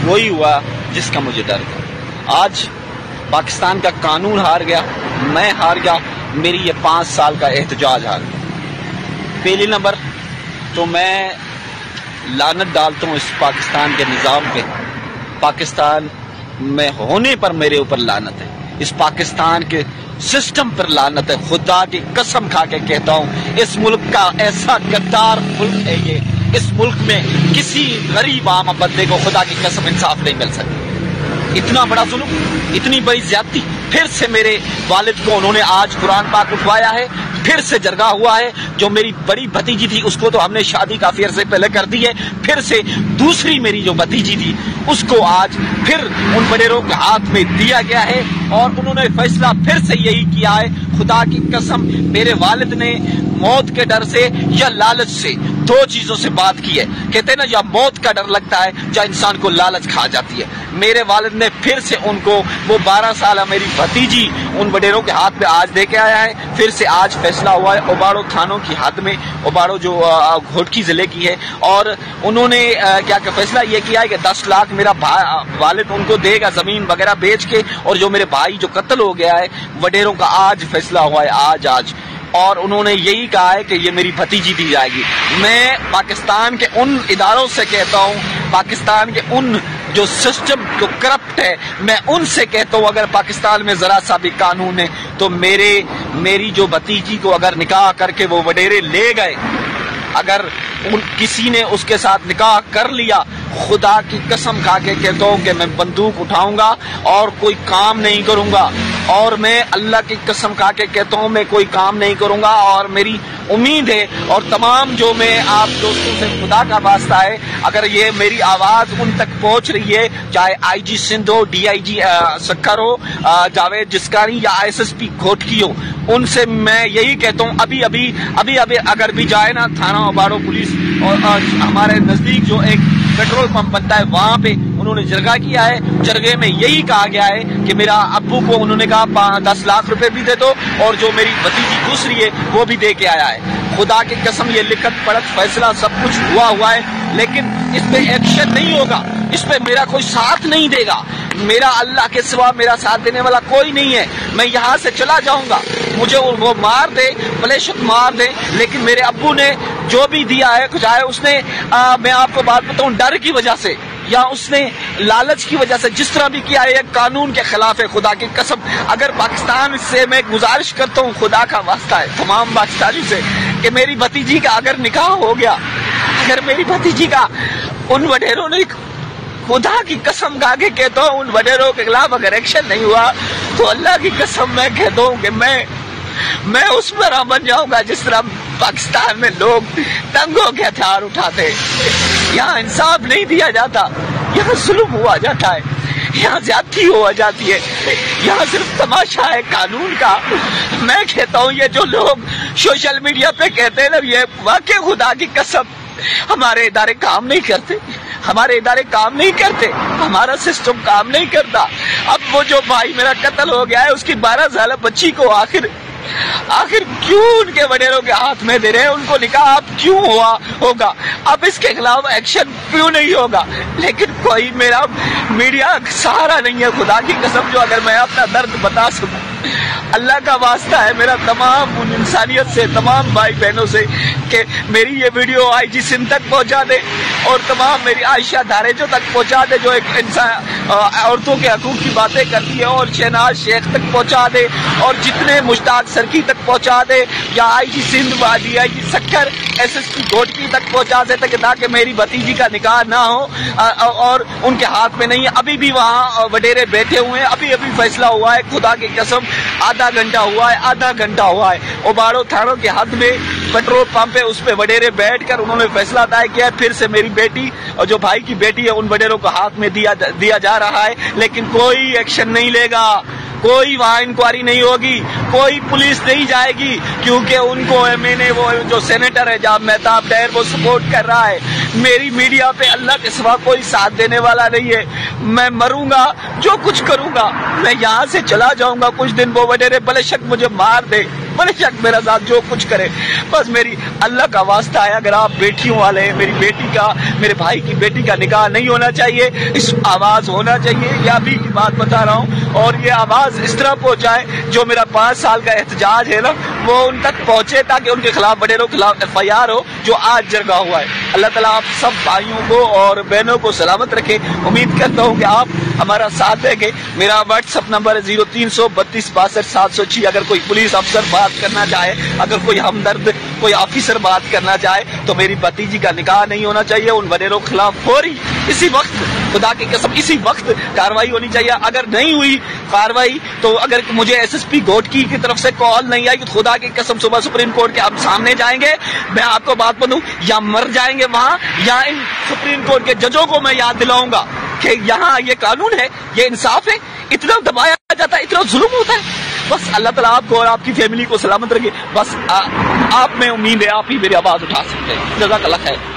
وہی ہوا جس کا مجھے ڈر تھا۔ آج پاکستان کا قانون ہار گیا، میں ہار گیا، میری یہ 5 سال کا احتجاج ہار گیا۔ پہلی نمبر تو میں لعنت ڈالتا ہوں اس پاکستان کے نظام پہ، پاکستان میں ہونے پر میرے اوپر لعنت ہے، اس پاکستان کے سسٹم پر لعنت ہے۔ خدا کی قسم کھا کے کہتا ہوں، اس ملک کا ایسا غدار ملک ہے یہ، اس ملک میں کسی غریب عام بندے کو خدا کی قسم انصاف نہیں مل سکتا۔ اتنا بڑا ظلم، اتنی بڑی زیادتی، پھر سے میرے والد کو انہوں نے آج قرآن پاک اٹھوایا ہے، پھر سے جرگا ہوا ہے۔ جو میری بڑی بھتیجی تھی اس کو تو ہم نے شادی کافی عرصے پہلے کر دی ہے، پھر سے دوسری میری جو بھتیجی تھی اس کو آج پھر ان وڈیروں کے ہاتھ میں دیا گیا ہے، اور انہوں نے فیصلہ پھر سے یہی کیا ہے۔ خدا کی قسم میرے والد نے موت کے ڈر سے یا لالچ سے 2 چیزوں سے بات کی ہے۔ کہتے ہیں نا، یا موت کا ڈر لگتا ہے یا انسان کو لالچ کھا جاتی ہے۔ میرے والد نے پھر سے ان کو وہ 12 سالہ میری بھتیجی ان وڈیروں کے ہاتھ میں آج دے کے آیا ہے۔ پھر سے آج فیصلہ ہوا ہے اوباڑو تھانوں کی حد میں، اوباڑو جو گھوٹکی ضلع کی ہے، اور انہوں نے کیا کہ فیصلہ یہ کیا ہے کہ 10 لاکھ میرا والد ان کو دے گا زمین وغیرہ بیچ کے، اور جو میرے بھائی جو قتل ہو گیا ہے وڈیروں کا آج فیصلہ ہوا ہے آج، اور انہوں نے یہی کہا ہے کہ یہ میری بھتیجی دی جائے گی۔ میں پاکستان کے ان اداروں سے کہتا ہوں، پاکستان کے ان جو سسٹم جو کرپٹ ہے، میں ان سے کہتا ہوں اگر پاکستان میں ذرا سا بھی قانون ہے تو میری جو بھتیجی کو اگر نکاح کر کے وہ وڈیرے لے گئے، اگر کسی نے اس کے ساتھ نکاح کر لیا، خدا کی قسم کھا کے کہتا ہوں کہ میں بندوق اٹھاؤں گا اور کوئی کام نہیں کروں گا، اور میں اللہ کی قسم کھا کے کہتا ہوں میں کوئی کام نہیں کروں گا۔ اور میری امید ہے، اور تمام جو میں آپ دوستوں سے خدا کا واسطہ ہے، اگر یہ میری آواز ان تک پہنچ رہی ہے، چاہے آئی G Sindh who, D I G Sukkur ہو، جاوید جسکاری یا ایس ایس پی گھوٹکی ہو، ان سے میں یہی کہتا ہوں ابھی اگر بھی جائے نا تھانہ اوباڑو پولیس اور ہمارے نزدیک جو ایک پیٹرول پمپ بنتا ہے وہاں پہ انہوں نے جرگہ کیا ہے، جرگے میں یہی کہا گیا ہے کہ میرا ابو کو انہوں نے کہا 10 لاکھ روپے بھی دے دو، اور جو میری بھتیجی دوسری ہے وہ بھی دے کے آیا ہے۔ خدا کی قسم یہ لکھت پڑھت فیصلہ سب کچھ ہوا ہے، لیکن اس پہ ایکشن نہیں ہوگا، اس پہ میرا کوئی ساتھ نہیں دے گا۔ میرا اللہ کے سوا میرا ساتھ دینے والا کوئی نہیں ہے۔ میں یہاں سے چلا جاؤں گا، مجھے وہ مار دے، بلیشت مار دے، لیکن میرے ابو نے جو بھی دیا ہے، چاہے اس نے میں آپ کو بات بتاؤں ڈر کی وجہ سے یا اس نے لالچ کی وجہ سے جس طرح بھی کیا ہے، یہ قانون کے خلاف ہے۔ خدا کی قسم اگر پاکستان سے میں گزارش کرتا ہوں، خدا کا واسطہ ہے تمام پاکستانیوں سے، کہ میری بھتیجی کا اگر نکاح ہو گیا، اگر میری بھتیجی کا ان وڈیروں نے، خدا کی قسم کھا کے کہتا ہوں ان وڈیروں کے خلاف اگر ایکشن نہیں ہوا تو اللہ کی قسم میں کہتا ہوں کہ میں اس طرح بن جاؤں گا جس طرح پاکستان میں لوگ ٹنگوں کے ہتھیار اٹھاتے۔ یہاں انصاف نہیں دیا جاتا، یہاں ظلم ہوا جاتا ہے، یہاں زیادتی ہوا جاتی ہے، یہاں صرف تماشا ہے قانون کا۔ میں کہتا ہوں یہ جو لوگ سوشل میڈیا پہ کہتے ہیں نا، یہ واقعی خدا کی قسم ہمارے ادارے کام نہیں کرتے، ہمارے ادارے کام نہیں کرتے، ہمارا سسٹم کام نہیں کرتا۔ اب وہ جو بھائی میرا قتل ہو گیا ہے، اس کی 12 سالہ بچی کو آخر کیوں ان کے وڈیروں کے ہاتھ میں دے رہے ہیں؟ ان کو نکاح اب کیوں ہوگا؟ اب اس کے خلاف ایکشن کیوں نہیں ہوگا؟ لیکن کوئی میرا میڈیا سہارا نہیں ہے، خدا کی قسم، جو اگر میں اپنا درد بتا سکوں۔ اللہ کا واسطہ ہے میرا تمام انسانیت سے، تمام بھائی بہنوں سے، کہ میری یہ ویڈیو آئی جی سندھ تک پہنچا دے، اور تمام میری عائشہ دھاریجو تک پہنچا دے جو ایک انسان عورتوں کے حقوق کی باتیں کرتی ہے، اور شہناز شیخ تک پہنچا دے، اور جتنے مشتاق سرکی تک پہنچا دے، یا I G Sindh D I G Sukkur S S P Ghotki تک پہنچا دے، تاکہ میری بھتیجی کا نکاح نہ ہو اور ان کے ہاتھ میں نہیں ہے۔ ابھی بھی وہاں وڈیرے بیٹھے ہوئے ہیں، ابھی فیصلہ ہوا ہے، خدا کی قسم آدھا گھنٹہ ہوا ہے اوباڑو تھانوں کے حد میں پیٹرول پمپ ہے، اس پہ وڈیرے بیٹھ کر انہوں نے فیصلہ طے کیا ہے پھر سے میری بیٹی اور جو بھائی کی بیٹی ہے ان وڈیروں کو ہاتھ میں دیا جا رہا ہے، لیکن کوئی ایکشن نہیں لے گا، کوئی وہاں انکوائری نہیں ہوگی، کوئی پولیس نہیں جائے گی، کیونکہ ان کو میں نے وہ جو سینیٹر ہے جاب مہتاب ڈیر وہ سپورٹ کر رہا ہے۔ میری میڈیا پہ اللہ کے سوا کوئی ساتھ دینے والا نہیں ہے۔ میں مروں گا، جو کچھ کروں گا، میں یہاں سے چلا جاؤں گا، کچھ دن وہ وڈیرے بلے شک مجھے مار دے، بڑے شک میرا ساتھ جو کچھ کرے، بس میری اللہ کا واسطہ ہے، اگر آپ بیٹیوں والے ہیں، میری بیٹی کا، میرے بھائی کی بیٹی کا نکاح نہیں ہونا چاہیے، اس آواز ہونا چاہیے، یہ ابھی کی بات بتا رہا ہوں، اور یہ آواز اس طرح پہنچائے جو میرا 5 سال کا احتجاج ہے نا وہ ان تک پہنچے، تاکہ ان کے خلاف وڈیروں کے خلاف FIR ہو جو آج جرگا ہوا ہے۔ اللہ تعالیٰ آپ سب بھائیوں کو اور بہنوں کو سلامت رکھے۔ امید کرتا ہوں کہ آپ ہمارا ساتھ دیں گے۔ میرا واٹس ایپ نمبر ہے 0332326706۔ اگر کوئی پولیس افسر بات کرنا چاہے، اگر کوئی ہمدرد کوئی آفیسر بات کرنا چاہے تو میری بھتیجی کا نکاح نہیں ہونا چاہیے، ان وڈیروں کے خلاف فوری اسی وقت، خدا کی قسم اسی وقت کاروائی ہونی چاہیے۔ اگر نہیں ہوئی کاروائی تو اگر مجھے SSP گھوٹکی کی طرف سے کال نہیں آئی تو خدا کی قسم صبح سپریم کورٹ کے ہم سامنے جائیں گے۔ میں آپ کو بات بتاؤں، یا مر جائیں گے وہاں، یا ان سپریم کورٹ کے ججوں کو میں یاد دلاؤں گا کہ یہاں یہ قانون ہے، یہ انصاف ہے، اتنا دبایا جاتا ہے، اتنا ظلم ہوتا ہے۔ بس اللہ تعالیٰ آپ کو اور آپ کی فیملی کو سلامت رکھے۔ بس آپ میں امید ہے آپ ہی میری آواز اٹھا سکتے ہیں۔ جزاک اللہ خیر۔